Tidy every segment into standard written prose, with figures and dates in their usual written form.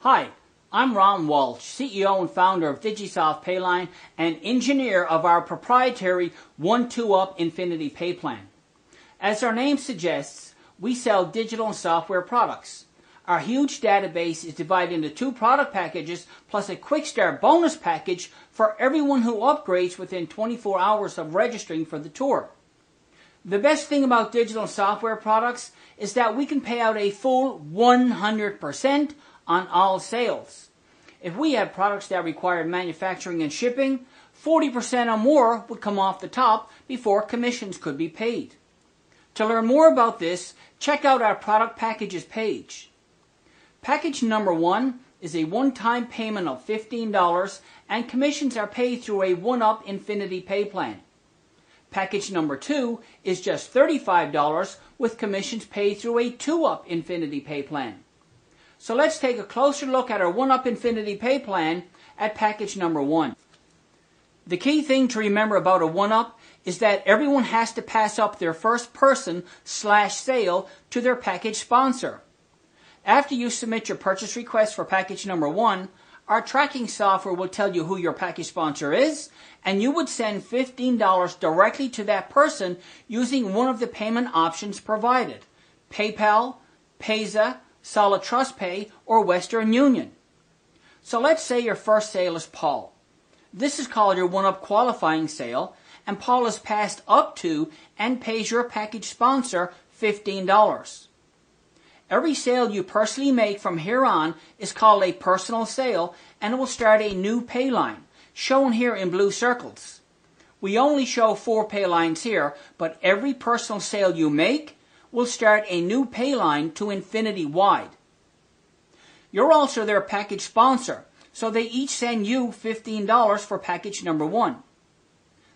Hi, I'm Ron Walsh, CEO and founder of DIGISOFT PAYLINE and engineer of our proprietary 1-2-up Infinity Pay Plan. As our name suggests, we sell digital and software products. Our huge database is divided into 2 product packages plus a quick start bonus package for everyone who upgrades within 24 hours of registering for the tour. The best thing about digital and software products is that we can pay out a full 100% on all sales. If we had products that required manufacturing and shipping, 40% or more would come off the top before commissions could be paid. To learn more about this, check out our product packages page. Package number 1 is a one-time payment of $15 and commissions are paid through a 1-up Infinity Pay Plan. Package number 2 is just $35 with commissions paid through a 2-up Infinity Pay Plan. So let's take a closer look at our 1-up Infinity Pay Plan at package number 1. The key thing to remember about a 1-up is that everyone has to pass up their first person/sale to their package sponsor. After you submit your purchase request for package number 1, our tracking software will tell you who your package sponsor is, and you would send $15 directly to that person using one of the payment options provided: PayPal, Payza, Solid Trust Pay, or Western Union. So let's say your first sale is Paul. This is called your 1-up qualifying sale, and Paul is passed up to and pays your package sponsor $15. Every sale you personally make from here on is called a personal sale, and it will start a new pay line, shown here in blue circles. We only show 4 pay lines here, but every personal sale you make will start a new pay line to infinity wide. You're also their package sponsor, so they each send you $15 for package number 1.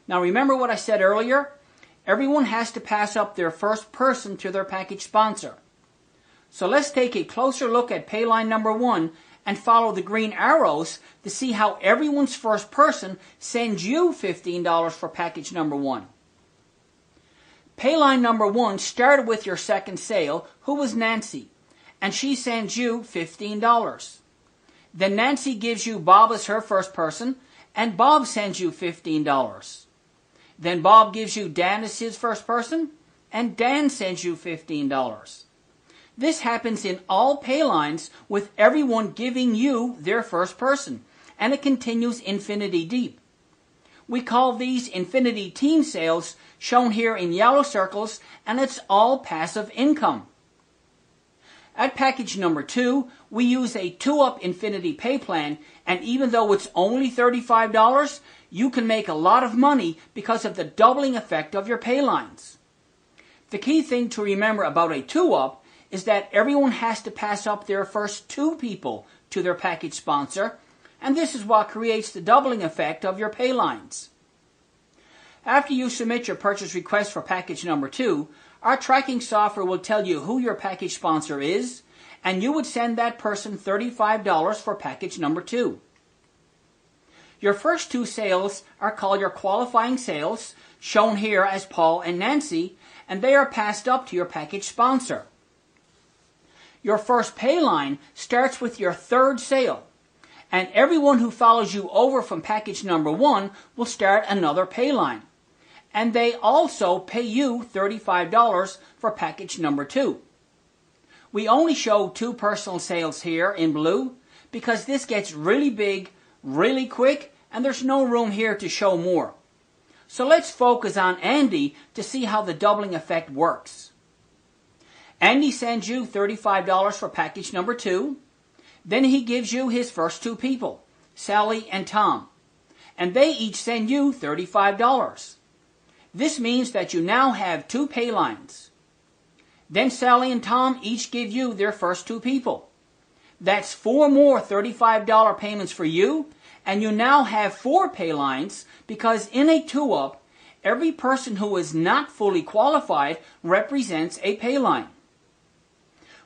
Now remember what I said earlier? Everyone has to pass up their first person to their package sponsor. So let's take a closer look at pay line number 1 and follow the green arrows to see how everyone's first person sends you $15 for package number 1. Payline number 1 started with your second sale, who was Nancy, and she sends you $15. Then Nancy gives you Bob as her first person, and Bob sends you $15. Then Bob gives you Dan as his first person, and Dan sends you $15. This happens in all pay lines with everyone giving you their first person, and it continues infinity deep. We call these infinity team sales, shown here in yellow circles, and it's all passive income. At package number 2, we use a 2-up Infinity Pay Plan, and even though it's only $35, you can make a lot of money because of the doubling effect of your pay lines. The key thing to remember about a 2-up is that everyone has to pass up their first 2 people to their package sponsor, and this is what creates the doubling effect of your pay lines. After you submit your purchase request for package number 2, our tracking software will tell you who your package sponsor is, and you would send that person $35 for package number 2. Your first 2 sales are called your qualifying sales, shown here as Paul and Nancy, and they are passed up to your package sponsor. Your first pay line starts with your 3rd sale, and everyone who follows you over from package number 1 will start another pay line. And they also pay you $35 for package number 2. We only show 2 personal sales here in blue because this gets really big, really quick, and there's no room here to show more. So let's focus on Andy to see how the doubling effect works. Andy sends you $35 for package number 2. Then he gives you his first 2 people, Sally and Tom, and they each send you $35. This means that you now have 2 pay lines. Then Sally and Tom each give you their first 2 people. That's 4 more $35 payments for you, and you now have 4 pay lines because in a 2-up, every person who is not fully qualified represents a pay line.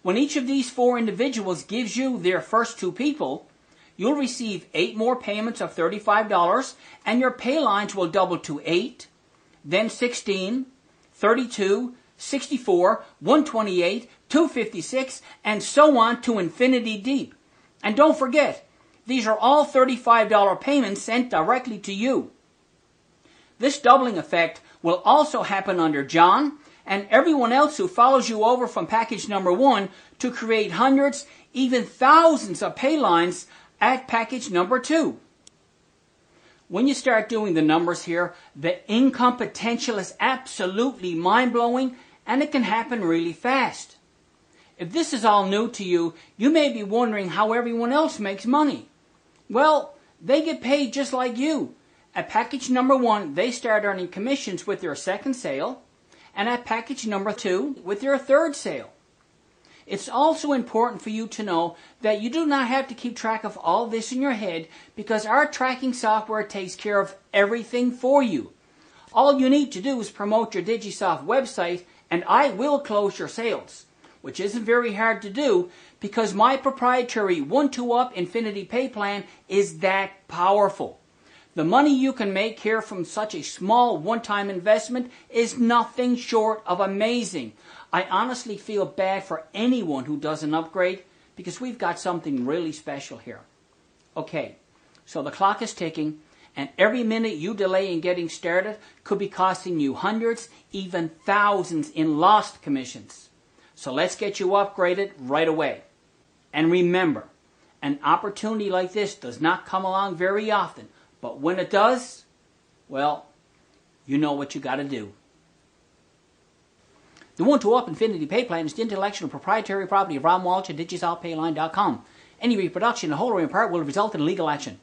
When each of these 4 individuals gives you their first 2 people, you'll receive 8 more payments of $35, and your pay lines will double to 8, then 16, 32, 64, 128, 256, and so on to infinity deep. And don't forget, these are all $35 payments sent directly to you. This doubling effect will also happen under John and everyone else who follows you over from package number 1 to create hundreds, even thousands of pay lines at package number 2. When you start doing the numbers here, the income potential is absolutely mind-blowing, and it can happen really fast. If this is all new to you, you may be wondering how everyone else makes money. Well, they get paid just like you. At package number 1, they start earning commissions with their second sale, and at package number 2, with their third sale. It's also important for you to know that you do not have to keep track of all this in your head, because our tracking software takes care of everything for you. All you need to do is promote your DIGISOFT website and I will close your sales, which isn't very hard to do because my proprietary 1-2-up Infinity Pay Plan is that powerful. The money you can make here from such a small one-time investment is nothing short of amazing. I honestly feel bad for anyone who does an upgrade because we've got something really special here. Okay, so the clock is ticking, and every minute you delay in getting started could be costing you hundreds, even thousands in lost commissions. So let's get you upgraded right away. And remember, an opportunity like this does not come along very often, but when it does, well, you know what you got to do. The 1-2-up Infinity Pay Plan is the intellectual and proprietary property of Ron Walsh at DigisoftPayline.com. Any reproduction in whole or in part will result in legal action.